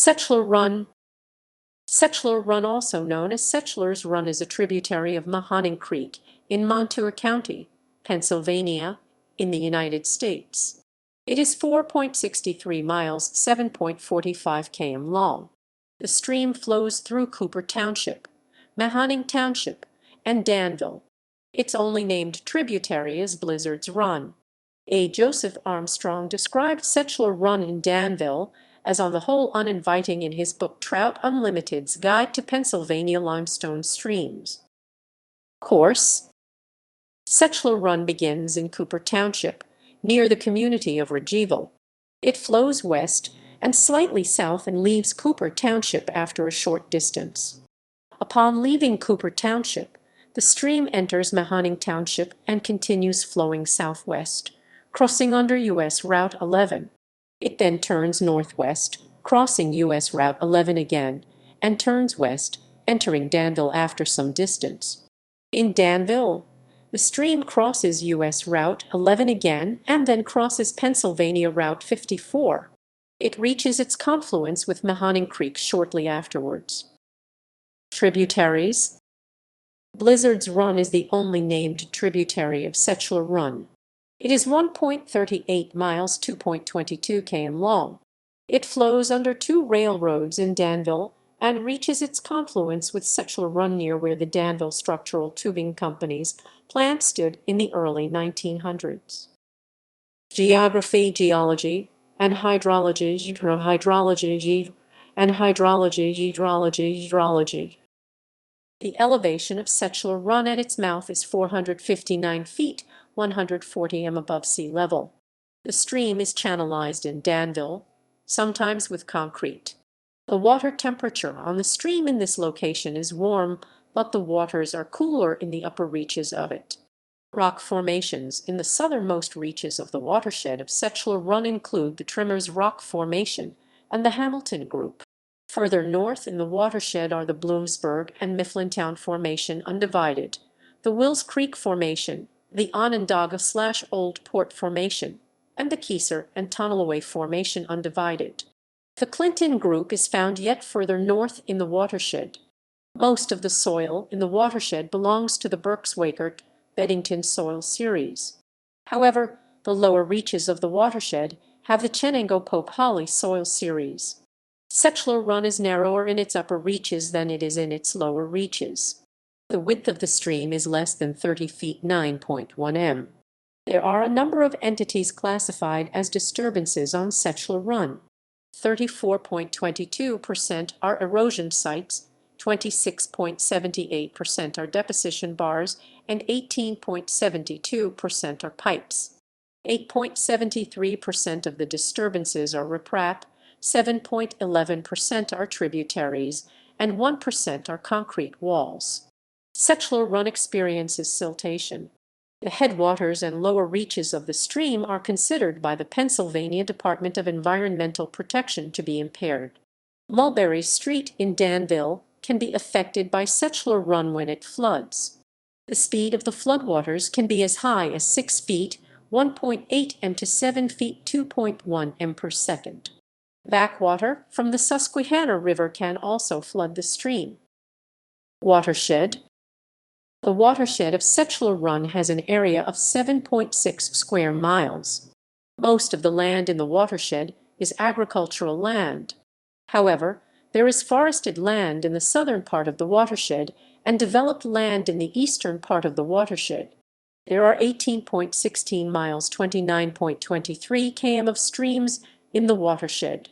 Sechler Run. Sechler Run, also known as Sechler's Run, is a tributary of Mahoning Creek in Montour County, Pennsylvania, in the United States. It is 4.63 miles, 7.45 km long. The stream flows through Cooper Township, Mahoning Township, and Danville. Its only named tributary is Blizzard's Run. A. Joseph Armstrong described Sechler Run in Danville as on the whole uninviting in his book Trout Unlimited's Guide to Pennsylvania Limestone Streams. Course: Sechler Run begins in Cooper Township, near the community of Ridgeville. It flows west and slightly south and leaves Cooper Township after a short distance. Upon leaving Cooper Township, the stream enters Mahoning Township and continues flowing southwest, crossing under U.S. Route 11. It then turns northwest, crossing U.S. Route 11 again, and turns west, entering Danville after some distance. In Danville, the stream crosses U.S. Route 11 again and then crosses Pennsylvania Route 54. It reaches its confluence with Mahoning Creek shortly afterwards. Tributaries. Blizzard's Run is the only named tributary of Sechler Run. It is 1.38 miles, 2.22 km long. It flows under two railroads in Danville and reaches its confluence with Sechler Run near where the Danville Structural Tubing Company's plant stood in the early 1900s. Geography, geology, and hydrology, hydrology. The elevation of Sechler Run at its mouth is 459 feet, 140 m above sea level. The stream is channelized in Danville, sometimes with concrete. The water temperature on the stream in this location is warm, but the waters are cooler in the upper reaches of it. Rock formations in the southernmost reaches of the watershed of Sechler Run include the Trimmers Rock Formation and the Hamilton Group. Further north in the watershed are the Bloomsburg and Mifflintown Formation undivided, the Wills Creek Formation, the Onondaga/Old Port Formation, and the Keyser and Tunnelaway Formation undivided. The Clinton Group is found yet further north in the watershed. Most of the soil in the watershed belongs to the Berks-Wakert-Beddington soil series. However, the lower reaches of the watershed have the Chenango-Pope-Holly soil series. Sechler Run is narrower in its upper reaches than it is in its lower reaches. The width of the stream is less than 30 feet, 9.1 m. There are a number of entities classified as disturbances on Sechler Run. 34.22% are erosion sites, 26.78% are deposition bars, and 18.72% are pipes. 8.73% of the disturbances are riprap, 7.11% are tributaries, and 1% are concrete walls. Sechler Run experiences siltation. The headwaters and lower reaches of the stream are considered by the Pennsylvania Department of Environmental Protection to be impaired. Mulberry Street in Danville can be affected by Sechler Run when it floods. The speed of the floodwaters can be as high as 6 feet, 1.8 m to 7 feet, 2.1 m per second. Backwater from the Susquehanna River can also flood the stream. Watershed. The watershed of Sechler Run has an area of 7.6 square miles. Most of the land in the watershed is agricultural land. However, there is forested land in the southern part of the watershed and developed land in the eastern part of the watershed. There are 18.16 miles, 29.23 km of streams in the watershed.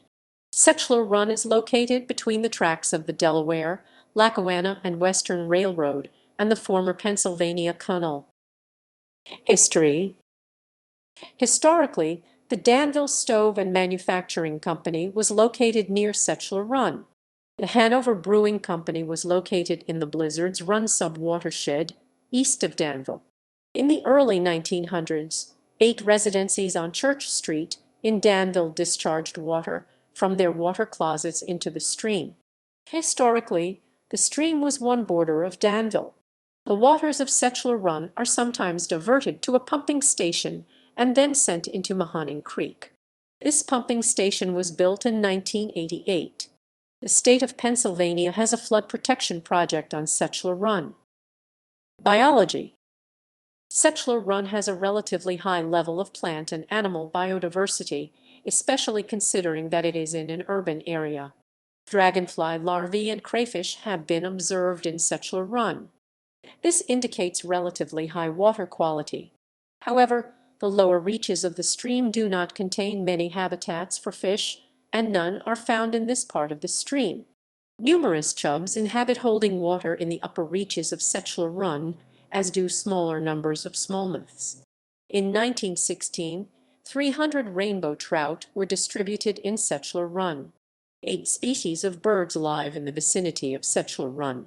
Sechler Run is located between the tracks of the Delaware, Lackawanna, and Western Railroad and the former Pennsylvania Canal. History. Historically, the Danville Stove and Manufacturing Company was located near Sechler Run. The Hanover Brewing Company was located in the Blizzard's Run sub-watershed, east of Danville. In the early 1900s, 8 residencies on Church Street in Danville discharged water from their water closets into the stream. Historically, the stream was one border of Danville. The waters of Sechler Run are sometimes diverted to a pumping station and then sent into Mahoning Creek. This pumping station was built in 1988. The state of Pennsylvania has a flood protection project on Sechler Run. Biology. Sechler Run has a relatively high level of plant and animal biodiversity, especially considering that it is in an urban area. Dragonfly larvae and crayfish have been observed in Sechler Run. This indicates relatively high water quality. However, the lower reaches of the stream do not contain many habitats for fish, and none are found in this part of the stream. Numerous chubs inhabit holding water in the upper reaches of Sechler Run, as do smaller numbers of smallmouths. In 1916, 300 rainbow trout were distributed in Sechler Run. 8 species of birds live in the vicinity of Sechler Run.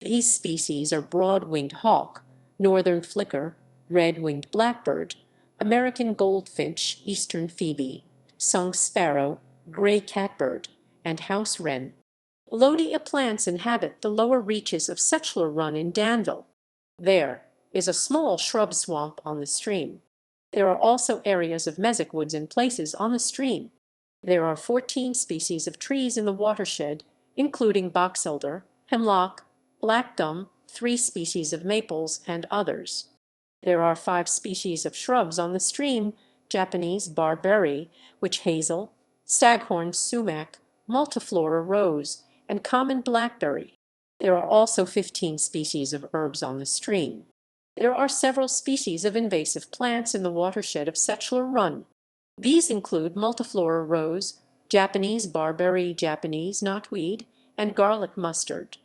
These species are broad-winged hawk, northern flicker, red-winged blackbird, American goldfinch, eastern phoebe, song sparrow, gray catbird, and house wren. Lodia plants inhabit the lower reaches of Sechler Run in Danville. There is a small shrub swamp on the stream. There are also areas of mesic woods in places on the stream. There are 14 species of trees in the watershed, including box elder, hemlock, black gum, 3 species of maples, and others. There are 5 species of shrubs on the stream: Japanese barberry, witch hazel, staghorn sumac, multiflora rose, and common blackberry. There are also 15 species of herbs on the stream. There are several species of invasive plants in the watershed of Sechler Run. These include multiflora rose, Japanese barberry, Japanese knotweed, and garlic mustard.